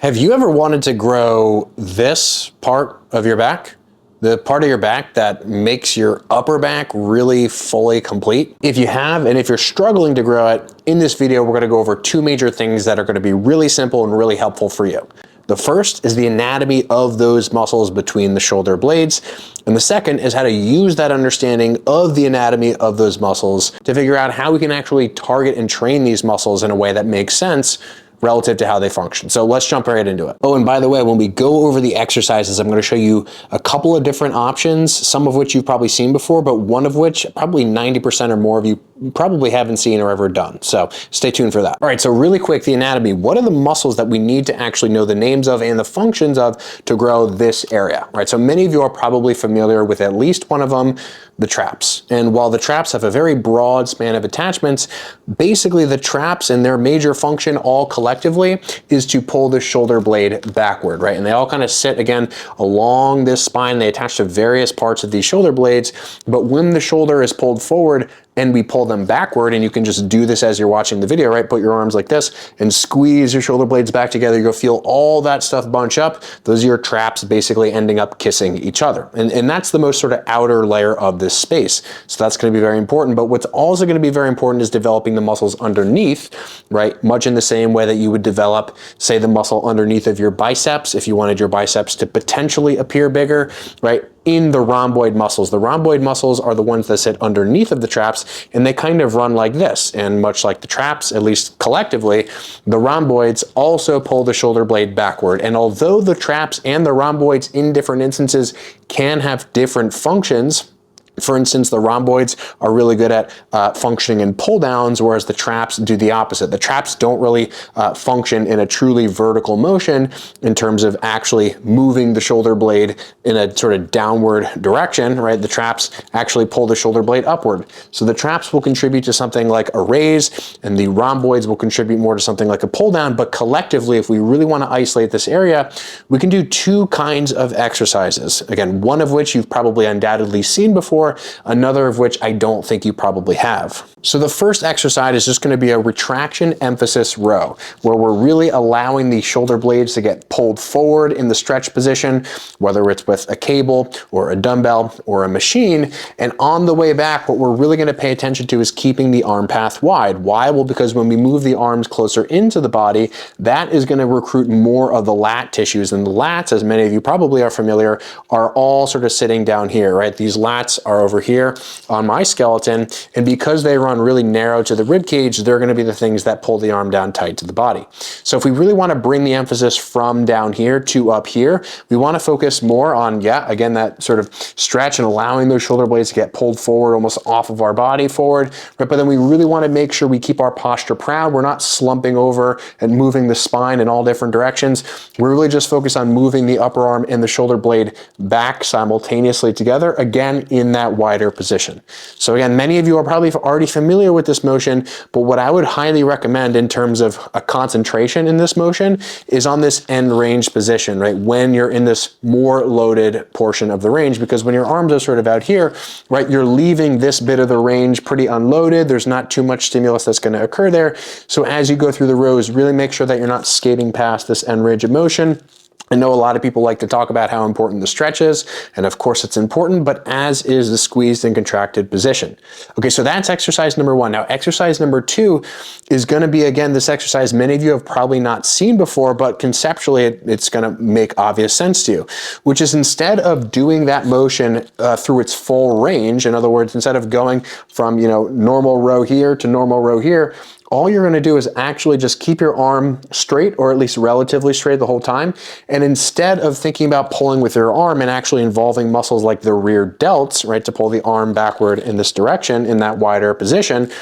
Have you ever wanted to grow this part of your back? The part of your back that makes your upper back really fully complete? If you have, and if you're struggling to grow it, in this video, we're gonna go over two major things that are gonna be really simple and really helpful for you. The first is the anatomy of those muscles between the shoulder blades. And the second is how to use that understanding of the anatomy of those muscles to figure out how we can actually target and train these muscles in a way that makes sense relative to how they function. So let's jump right into it. Oh, and by the way, when we go over the exercises, I'm going to show you a couple of different options, some of which you've probably seen before, but one of which probably 90% or more of you probably haven't seen or ever done. So stay tuned for that. All right, so really quick, the anatomy. What are the muscles that we need to actually know the names of and the functions of to grow this area? All right, so many of you are probably familiar with at least one of them, the traps. And while the traps have a very broad span of attachments, basically the traps and their major function all collectively is to pull the shoulder blade backward, right? And they all kind of sit again along this spine. They attach to various parts of these shoulder blades, but when the shoulder is pulled forward and we pull them backward, and you can just do this as you're watching the video, right? Put your arms like this and squeeze your shoulder blades back together. You'll feel all that stuff bunch up. Those are your traps basically ending up kissing each other. And that's the most sort of outer layer of this space. So that's gonna be very important. But what's also gonna be very important is developing the muscles underneath, right? Much in the same way that you would develop, say, the muscle underneath of your biceps, if you wanted your biceps to potentially appear bigger, right? In the rhomboid muscles. The rhomboid muscles are the ones that sit underneath of the traps, and they kind of run like this. And much like the traps, at least collectively, the rhomboids also pull the shoulder blade backward. And although the traps and the rhomboids in different instances can have different functions, for instance, the rhomboids are really good at functioning in pull downs, whereas the traps do the opposite. The traps don't really function in a truly vertical motion in terms of actually moving the shoulder blade in a sort of downward direction, right? The traps actually pull the shoulder blade upward. So the traps will contribute to something like a raise, and the rhomboids will contribute more to something like a pull down. But collectively, if we really want to isolate this area, we can do two kinds of exercises. Again, one of which you've probably undoubtedly seen before, another of which I don't think you probably have. So the first exercise is just going to be a retraction emphasis row, where we're really allowing the shoulder blades to get pulled forward in the stretch position, whether it's with a cable or a dumbbell or a machine. And on the way back, what we're really going to pay attention to is keeping the arm path wide. Why? Well, because when we move the arms closer into the body, that is going to recruit more of the lat tissues. And the lats, as many of you probably are familiar, are all sort of sitting down here, right? These lats are over here on my skeleton, and because they run really narrow to the rib cage, they're going to be the things that pull the arm down tight to the body. So if we really want to bring the emphasis from down here to up here, we want to focus more on, yeah, again, that sort of stretch and allowing those shoulder blades to get pulled forward, almost off of our body forward, right? But then we really want to make sure we keep our posture proud. We're not slumping over and moving the spine in all different directions. We're really just focused on moving the upper arm and the shoulder blade back simultaneously together, again, in that wider position. So again, many of you are probably already familiar with this motion, but what I would highly recommend in terms of a concentration in this motion is on this end range position, right? When you're in this more loaded portion of the range, because when your arms are sort of out here, right, you're leaving this bit of the range pretty unloaded. There's not too much stimulus that's going to occur there. So as you go through the rows, really make sure that you're not skating past this end range of motion. I know a lot of people like to talk about how important the stretch is, and of course it's important, but as is the squeezed and contracted position. Okay, so that's exercise number one. Now, exercise number two is gonna be, again, this exercise many of you have probably not seen before, but conceptually it's gonna make obvious sense to you, which is instead of doing that motion through its full range, in other words, instead of going from, normal row here to normal row here, all you're gonna do is actually just keep your arm straight, or at least relatively straight the whole time. And instead of thinking about pulling with your arm and actually involving muscles like the rear delts, right, to pull the arm backward in this direction in that wider position,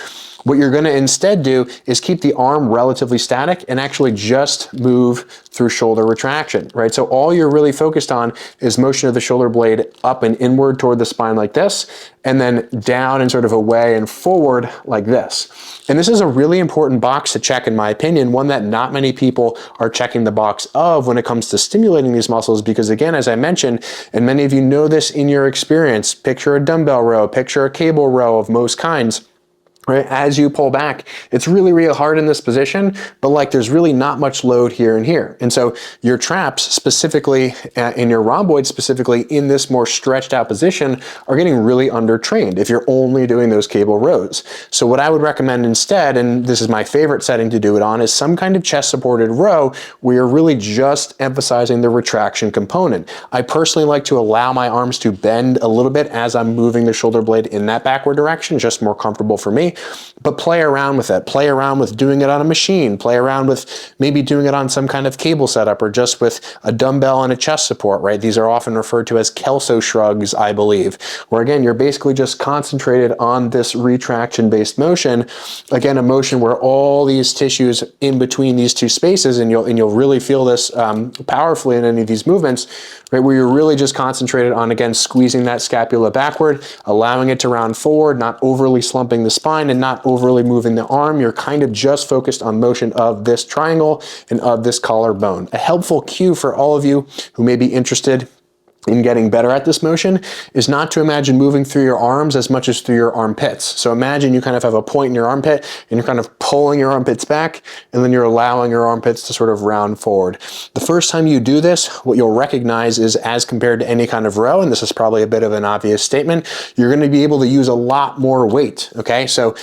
what you're gonna instead do is keep the arm relatively static and actually just move through shoulder retraction, right? So all you're really focused on is motion of the shoulder blade up and inward toward the spine like this, and then down and sort of away and forward like this. And this is a really important box to check, in my opinion, one that not many people are checking the box of when it comes to stimulating these muscles, because again, as I mentioned, and many of you know this in your experience, picture a dumbbell row, picture a cable row of most kinds. right? As you pull back, it's really, really hard in this position, but like there's really not much load here and here. And so your traps specifically, and your rhomboids specifically in this more stretched out position are getting really undertrained if you're only doing those cable rows. So what I would recommend instead, and this is my favorite setting to do it on, is some kind of chest supported row where you're really just emphasizing the retraction component. I personally like to allow my arms to bend a little bit as I'm moving the shoulder blade in that backward direction, just more comfortable for me. But play around with it. Play around with doing it on a machine. Play around with maybe doing it on some kind of cable setup or just with a dumbbell and a chest support, right? These are often referred to as Kelso shrugs, I believe, where again, you're basically just concentrated on this retraction-based motion. Again, a motion where all these tissues in between these two spaces, and you'll really feel this powerfully in any of these movements, right? Where you're really just concentrated on, again, squeezing that scapula backward, allowing it to round forward, not overly slumping the spine and not overly moving the arm. You're kind of just focused on motion of this triangle and of this collarbone. A helpful cue for all of you who may be interested in getting better at this motion is not to imagine moving through your arms as much as through your armpits. So imagine you kind of have a point in your armpit and you're kind of pulling your armpits back and then you're allowing your armpits to sort of round forward. The first time you do this, what you'll recognize is, as compared to any kind of row, and this is probably a bit of an obvious statement, you're going to be able to use a lot more weight, okay? So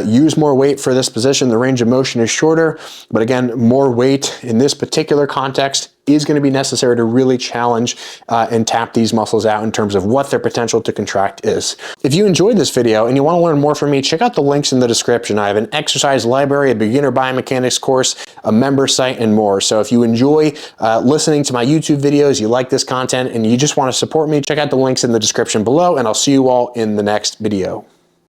use more weight for this position. The range of motion is shorter, but again, more weight in this particular context is going to be necessary to really challenge and tap these muscles out in terms of what their potential to contract is. If you enjoyed this video and you want to learn more from me, check out the links in the description. I have an exercise library, a beginner biomechanics course, a member site, and more. So if you enjoy listening to my YouTube videos, you like this content, and you just want to support me, check out the links in the description below, and I'll see you all in the next video.